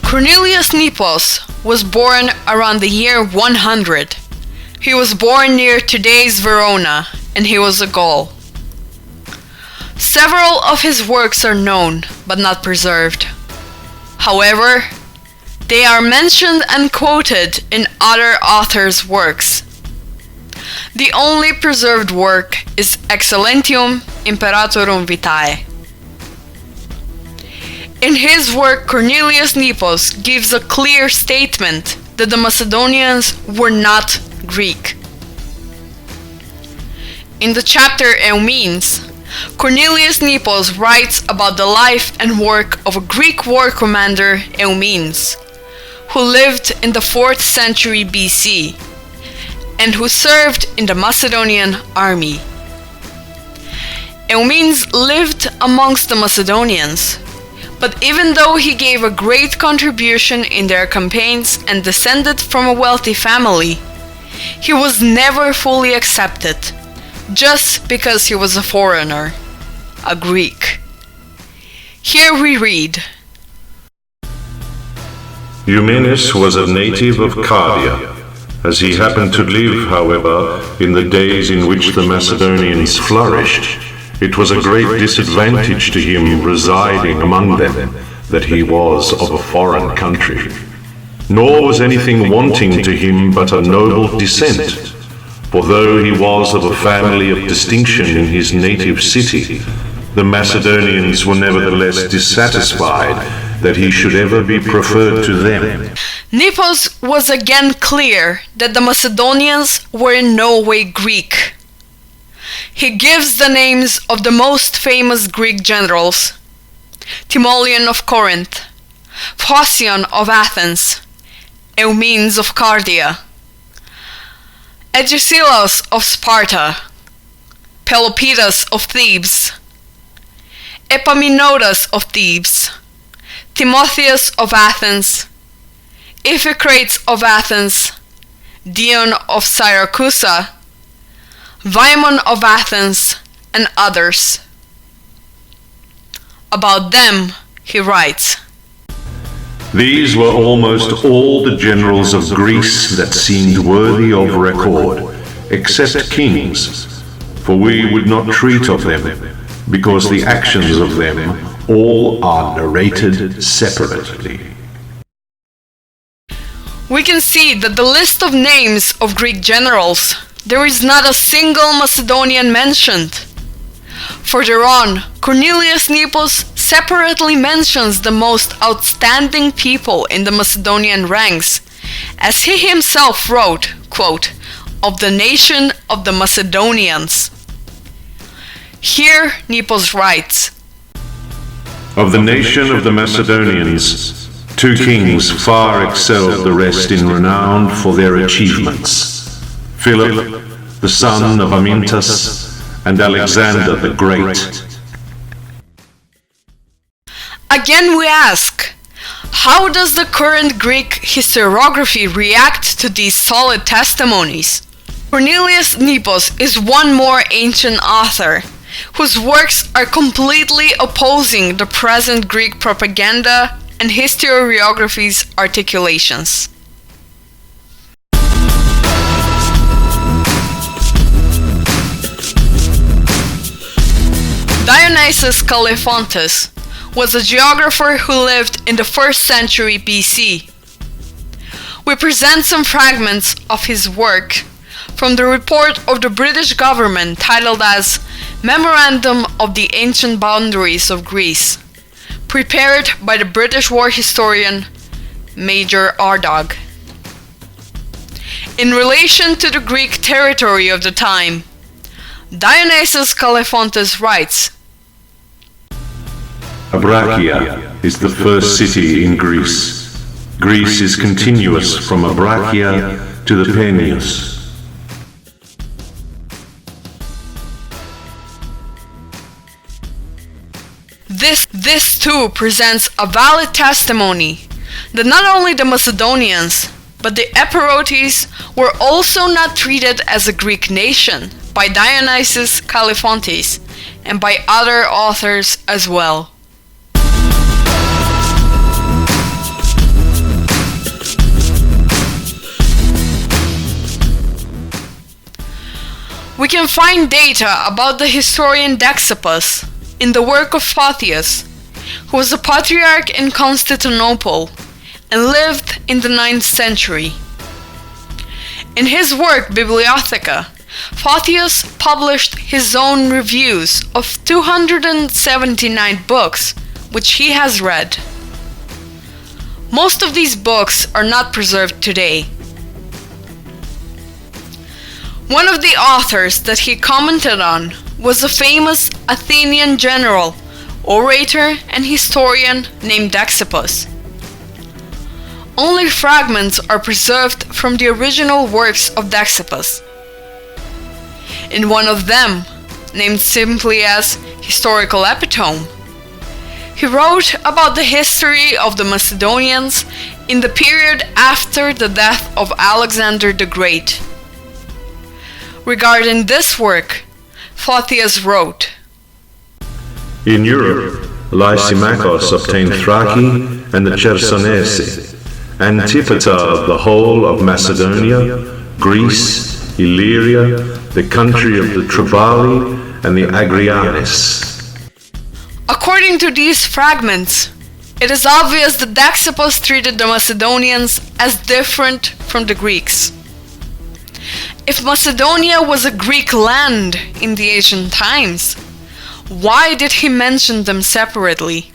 Cornelius Nepos was born around the year 100. He was born near today's Verona, and he was a Gaul. Several of his works are known, but not preserved. However, they are mentioned and quoted in other authors' works. The only preserved work is Excellentium Imperatorum Vitae. In his work, Cornelius Nepos gives a clear statement that the Macedonians were not Greek. In the chapter Eumenes, Cornelius Nepos writes about the life and work of a Greek war commander, Eumenes, who lived in the 4th century BC and who served in the Macedonian army. Eumenes lived amongst the Macedonians, but even though he gave a great contribution in their campaigns and descended from a wealthy family, he was never fully accepted, just because he was a foreigner, a Greek. Here we read, Eumenes was a native of Cardia. As he happened to live, however, in the days in which the Macedonians flourished, it was a great disadvantage to him residing among them that he was of a foreign country. Nor was anything wanting to him but a noble descent, for though he was of a family of distinction in his native city, the Macedonians were nevertheless dissatisfied that he should ever be preferred to them. Nepos was again clear that the Macedonians were in no way Greek. He gives the names of the most famous Greek generals: Timoleon of Corinth, Phocion of Athens, Eumenes of Cardia, Agesilaus of Sparta, Pelopidas of Thebes, Epaminondas of Thebes, Timotheus of Athens, Iphicrates of Athens, Dion of Syracusa, Vaimon of Athens, and others. About them, he writes, These were almost all the generals of Greece that seemed worthy of record, except kings, for we would not treat of them, because the actions of them all are narrated separately. We can see that the list of names of Greek generals, there is not a single Macedonian mentioned. Further on, Cornelius Nepos separately mentions the most outstanding people in the Macedonian ranks, as he himself wrote, quote, of the nation of the Macedonians. Here Nepos writes, Of the nation of the Macedonians, 2 kings far excelled the rest in renown for their achievements: Philip, the son of Amyntas, and Alexander the Great. Again we ask, how does the current Greek historiography react to these solid testimonies? Cornelius Nepos is one more ancient author, whose works are completely opposing the present Greek propaganda and historiography's articulations. Dionysius Caliphontus was a geographer who lived in the 1st century BC. We present some fragments of his work from the report of the British government titled as Memorandum of the Ancient Boundaries of Greece, prepared by the British war historian Major Ardagh. In relation to the Greek territory of the time, Dionysius Caliphontus writes, Abrakia is the first city in Greece. Greece is continuous from Abrakia to the Peneus. This too presents a valid testimony that not only the Macedonians, but the Epirotes were also not treated as a Greek nation by Dionysius Caliphontus and by other authors as well. can find data about the historian Dexippus in the work of Photius, who was a patriarch in Constantinople and lived in the 9th century. In his work Bibliotheca, Photius published his own reviews of 279 books which he has read. Most of these books are not preserved today. One of the authors that he commented on was a famous Athenian general, orator, and historian named Dexippus. Only fragments are preserved from the original works of Dexippus. In one of them, named simply as Historical Epitome, he wrote about the history of the Macedonians in the period after the death of Alexander the Great. Regarding this work, Photius wrote, In Europe, Lysimachus obtained Thraci and the Chersonese, Antipater of the whole of Macedonia, Greece, Illyria, the country of the Tribali, and the Agrianis. According to these fragments, it is obvious that Dexippus treated the Macedonians as different from the Greeks. If Macedonia was a Greek land in the ancient times, why did he mention them separately?